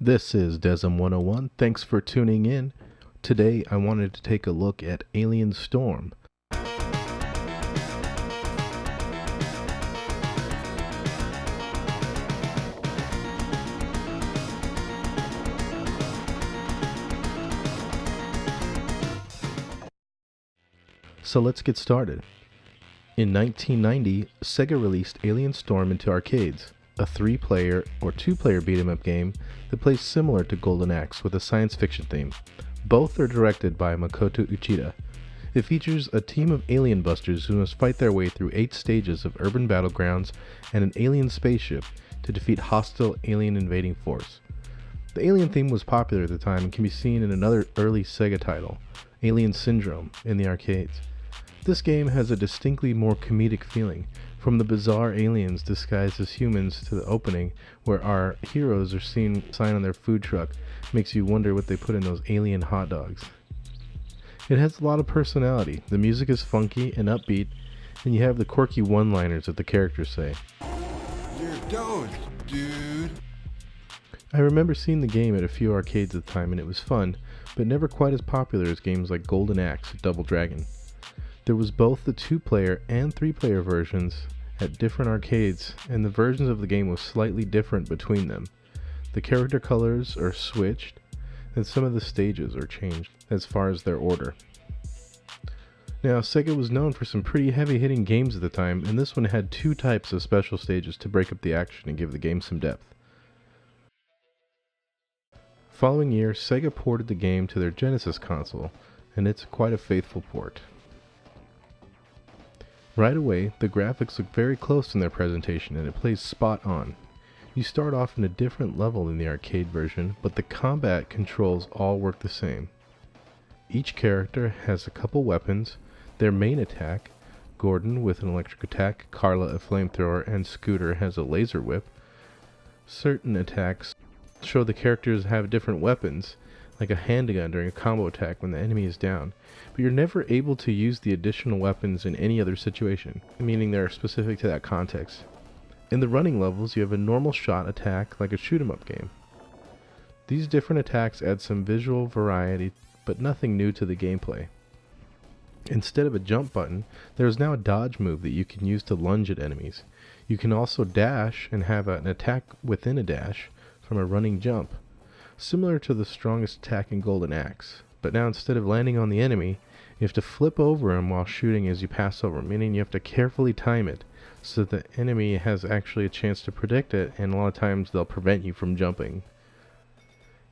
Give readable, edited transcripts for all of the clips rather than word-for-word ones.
This is Desm 101. Thanks for tuning in. Today I wanted to take a look at Alien Storm. So let's get started. In 1990, Sega released Alien Storm into arcades, a 3-player or 2-player beat-em-up game that plays similar to Golden Axe with a science fiction theme. Both are directed by Makoto Uchida. It features a team of alien busters who must fight their way through 8 stages of urban battlegrounds and an alien spaceship to defeat hostile alien invading force. The alien theme was popular at the time and can be seen in another early Sega title, Alien Syndrome, in the arcades. This game has a distinctly more comedic feeling, from the bizarre aliens disguised as humans to the opening where our heroes are seen sign on their food truck. Makes you wonder what they put in those alien hot dogs. It has a lot of personality, the music is funky and upbeat, and you have the quirky one-liners that the characters say. You're going, dude. I remember seeing the game at a few arcades at the time and it was fun, but never quite as popular as games like Golden Axe or Double Dragon. There was both the 2-player and 3-player versions at different arcades, and the versions of the game was slightly different between them. The character colors are switched, and some of the stages are changed as far as their order. Now, Sega was known for some pretty heavy-hitting games at the time, and this one had 2 types of special stages to break up the action and give the game some depth. Following year, Sega ported the game to their Genesis console, and it's quite a faithful port. Right away, the graphics look very close in their presentation and it plays spot on. You start off in a different level than the arcade version, but the combat controls all work the same. Each character has a couple weapons, their main attack, Gordon with an electric attack, Carla a flamethrower, and Scooter has a laser whip. Certain attacks show the characters have different weapons, like a handgun during a combo attack when the enemy is down, but you're never able to use the additional weapons in any other situation, meaning they're specific to that context. In the running levels, you have a normal shot attack like a shoot-'em-up game. These different attacks add some visual variety, but nothing new to the gameplay. Instead of a jump button, there is now a dodge move that you can use to lunge at enemies. You can also dash and have an attack within a dash from a running jump, similar to the strongest attack in Golden Axe, but now instead of landing on the enemy, you have to flip over him while shooting as you pass over, meaning you have to carefully time it so the enemy has actually a chance to predict it, and a lot of times they'll prevent you from jumping.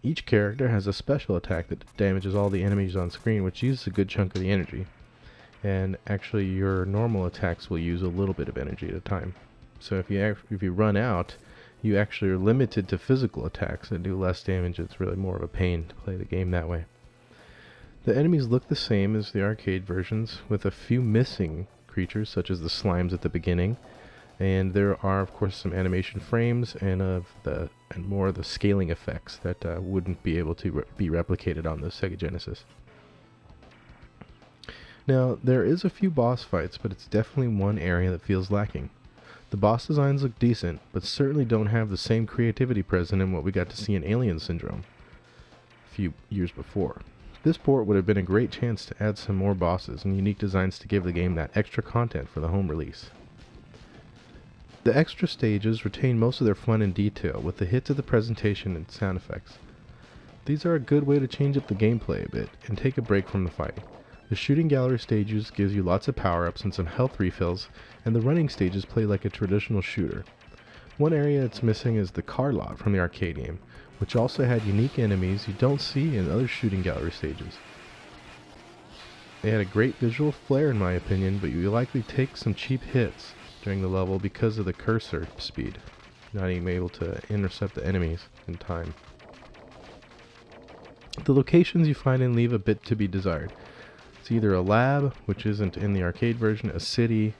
Each character has a special attack that damages all the enemies on screen, which uses a good chunk of the energy, and actually your normal attacks will use a little bit of energy at a time. So if you run out, you actually are limited to physical attacks that do less damage. It's really more of a pain to play the game that way. The enemies look the same as the arcade versions, with a few missing creatures such as the slimes at the beginning, and there are of course some animation frames and more of the scaling effects that wouldn't be able to be replicated on the Sega Genesis. Now there is a few boss fights, but it's definitely one area that feels lacking. The boss designs look decent, but certainly don't have the same creativity present in what we got to see in Alien Syndrome a few years before. This port would have been a great chance to add some more bosses and unique designs to give the game that extra content for the home release. The extra stages retain most of their fun and detail with the hits of the presentation and sound effects. These are a good way to change up the gameplay a bit and take a break from the fight. The shooting gallery stages gives you lots of power-ups and some health refills, and the running stages play like a traditional shooter. One area it's missing is the car lot from the arcade game, which also had unique enemies you don't see in other shooting gallery stages. They had a great visual flair in my opinion, but you likely take some cheap hits during the level because of the cursor speed, not even able to intercept the enemies in time. The locations you find in leave a bit to be desired. It's either a lab, which isn't in the arcade version, a city,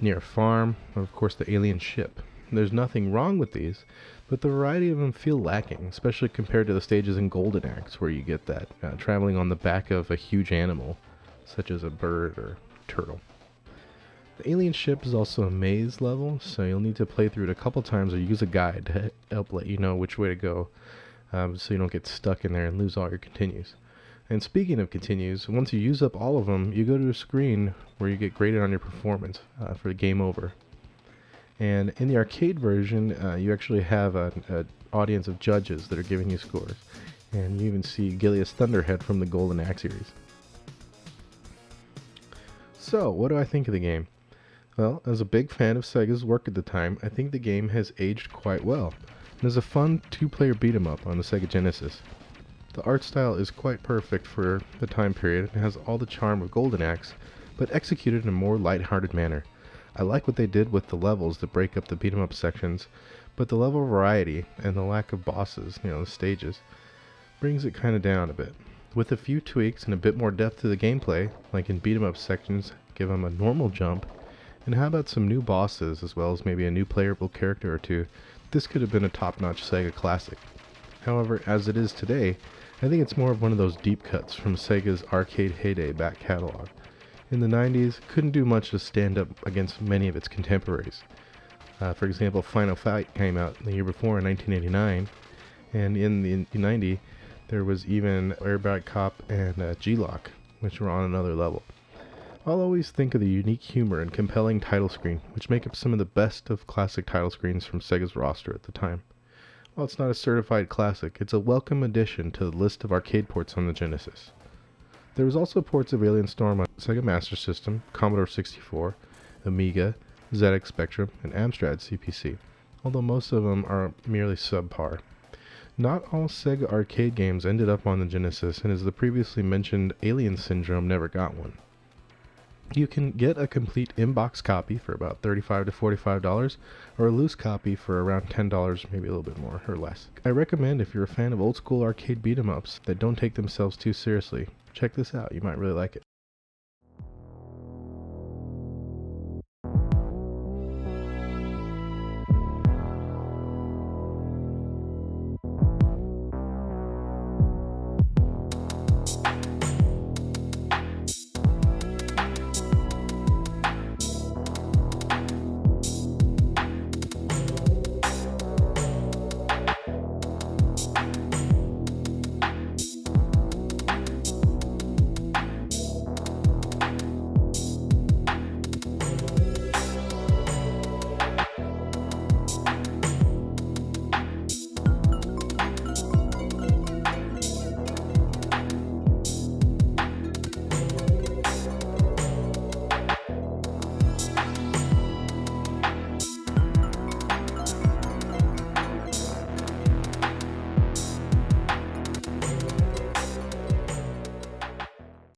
near a farm, or of course the alien ship. There's nothing wrong with these, but the variety of them feel lacking, especially compared to the stages in Golden Axe, where you get that traveling on the back of a huge animal, such as a bird or turtle. The alien ship is also a maze level, so you'll need to play through it a couple times or use a guide to help let you know which way to go, so you don't get stuck in there and lose all your continues. And speaking of continues, once you use up all of them, you go to a screen where you get graded on your performance for the game over. And in the arcade version, you actually have an audience of judges that are giving you scores. And you even see Gilea's Thunderhead from the Golden Axe series. So, what do I think of the game? Well, as a big fan of Sega's work at the time, I think the game has aged quite well. And is a fun two-player beat-em up on the Sega Genesis. The art style is quite perfect for the time period and has all the charm of Golden Axe, but executed in a more light-hearted manner. I like what they did with the levels that break up the beat-em-up sections, but the level variety and the lack of bosses, the stages, brings it kind of down a bit. With a few tweaks and a bit more depth to the gameplay, like in beat-em-up sections, give them a normal jump, and how about some new bosses as well as maybe a new playable character or two, this could have been a top-notch Sega classic. However, as it is today, I think it's more of one of those deep cuts from Sega's arcade heyday back catalog. In the 90s, couldn't do much to stand up against many of its contemporaries. For example, Final Fight came out the year before in 1989, and in the 90, there was even Airback Cop and G-Lock, which were on another level. I'll always think of the unique humor and compelling title screen, which make up some of the best of classic title screens from Sega's roster at the time. While it's not a certified classic, it's a welcome addition to the list of arcade ports on the Genesis. There was also ports of Alien Storm on Sega Master System, Commodore 64, Amiga, ZX Spectrum, and Amstrad CPC, although most of them are merely subpar. Not all Sega arcade games ended up on the Genesis, and as the previously mentioned Alien Syndrome never got one. You can get a complete in-box copy for about $35 to $45, or a loose copy for around $10, maybe a little bit more or less. I recommend if you're a fan of old school arcade beat-em-ups that don't take themselves too seriously, check this out, you might really like it.